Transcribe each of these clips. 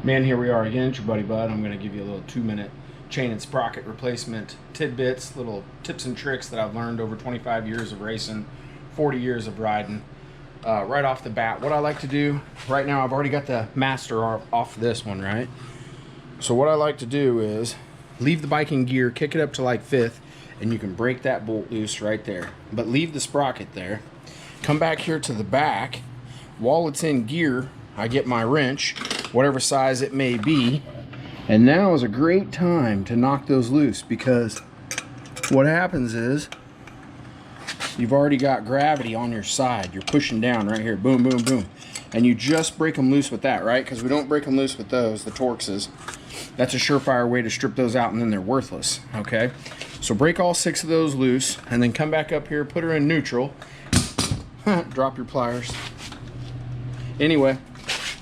Man, here we are again. It's your buddy Bud. I'm going to give you a little 2-minute chain and sprocket replacement tidbits, little tips and tricks that I've learned over 25 years of racing, 40 years of riding. Right off the bat, what I like to do, right now I've already got the master off this one, right? So what I like to do is leave the bike in gear, kick it up to like 5th, and you can break that bolt loose right there. But leave the sprocket there. Come back here to the back. While it's in gear, I get my wrench, whatever size it may be, and now is a great time to knock those loose, because what happens is you've already got gravity on your side. You're pushing down right here, boom, boom, boom, and you just break them loose with that, right? Because we don't break them loose with those, the Torxes. That's a surefire way to strip those out, and then they're worthless, okay? So break all 6 of those loose, and then come back up here, put her in neutral, drop your pliers. Anyway,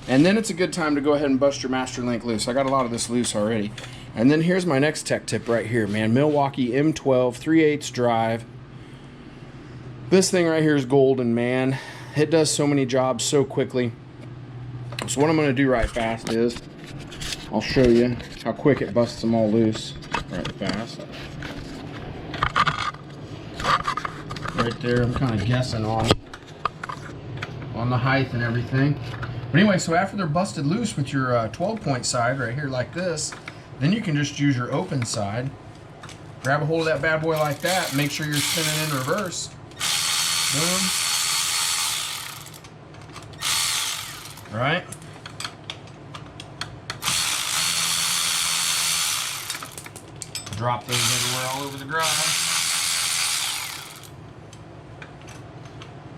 and then it's a good time to go ahead and bust your master link loose. I got a lot of this loose already. And then here's my next tech tip right here, man. Milwaukee M12 3/8 drive. This thing right here is golden, man. It does so many jobs so quickly. So what I'm going to do right fast is I'll show you how quick it busts them all loose right fast. Right there, I'm kind of guessing on the height and everything. But anyway, so after they're busted loose with your 12-point side right here like this, then you can just use your open side. Grab a hold of that bad boy like that. Make sure you're spinning in reverse. Boom. Right? Drop those everywhere all over the garage.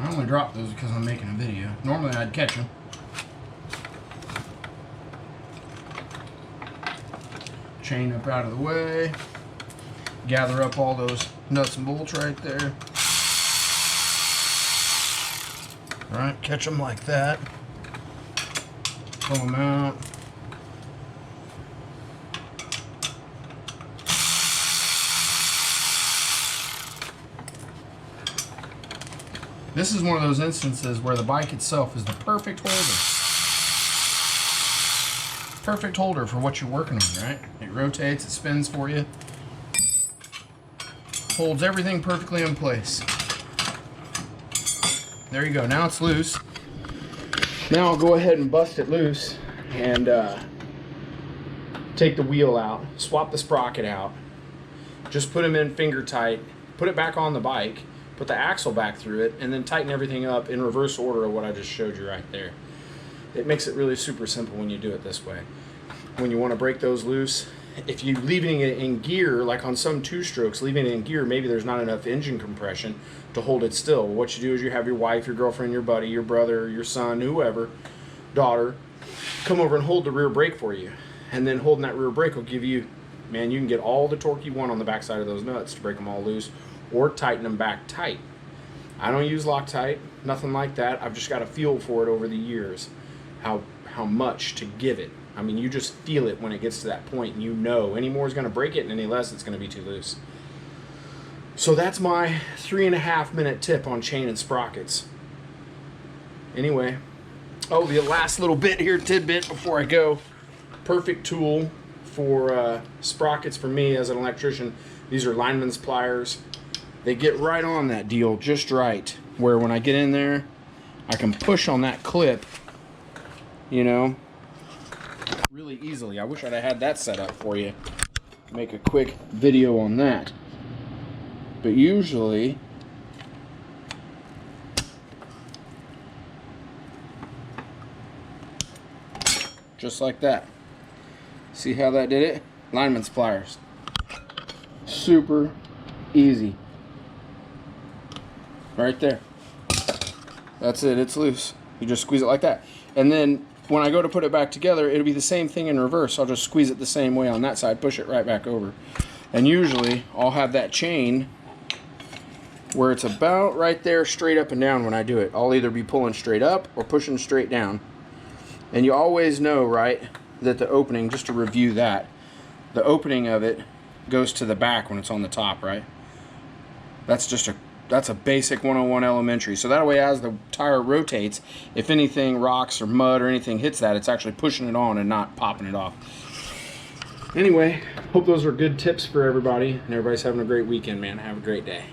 I only dropped those because I'm making a video. Normally I'd catch them. Chain up out of the way. Gather up all those nuts and bolts right there. Alright, catch them like that. Pull them out. This is one of those instances where the bike itself is the perfect holder. Perfect holder for what you're working on, right? It rotates, it spins for you. Holds everything perfectly in place. There you go, now it's loose. Now I'll go ahead and bust it loose and take the wheel out, swap the sprocket out, just put them in finger tight, put it back on the bike, put the axle back through it, and then tighten everything up in reverse order of what I just showed you right there. It makes it really super simple when you do it this way. When you want to break those loose, if you're leaving it in gear, like on some 2-strokes, leaving it in gear, maybe there's not enough engine compression to hold it still. What you do is you have your wife, your girlfriend, your buddy, your brother, your son, whoever, daughter, come over and hold the rear brake for you. And then holding that rear brake will give you, man, you can get all the torque you want on the backside of those nuts to break them all loose, or tighten them back tight. I don't use Loctite, nothing like that. I've just got a feel for it over the years, how much to give it. I mean, you just feel it when it gets to that point, and you know any more is going to break it, and any less it's going to be too loose. So that's my 3.5-minute tip on chain and sprockets. Anyway, oh, the last little bit here, tidbit before I go. Perfect tool for sprockets for me as an electrician. These are lineman's pliers. They get right on that deal just right, where when I get in there, I can push on that clip, you know, really easily. I wish I'd have had that set up for you. Make a quick video on that. But usually, just like that. See how that did it? Lineman's pliers. Super easy. Right there. That's it, it's loose. You just squeeze it like that. And then when I go to put it back together, it'll be the same thing in reverse. I'll just squeeze it the same way on that side, push it right back over. And usually I'll have that chain where it's about right there straight up and down when I do it. I'll either be pulling straight up or pushing straight down. And you always know, right, that the opening, just to review that, the opening of it goes to the back when it's on the top, right? That's just a That's a basic 101 elementary. So that way, as the tire rotates, if anything, rocks or mud or anything hits that, it's actually pushing it on and not popping it off. Anyway, hope those are good tips for everybody, and everybody's having a great weekend, man. Have a great day.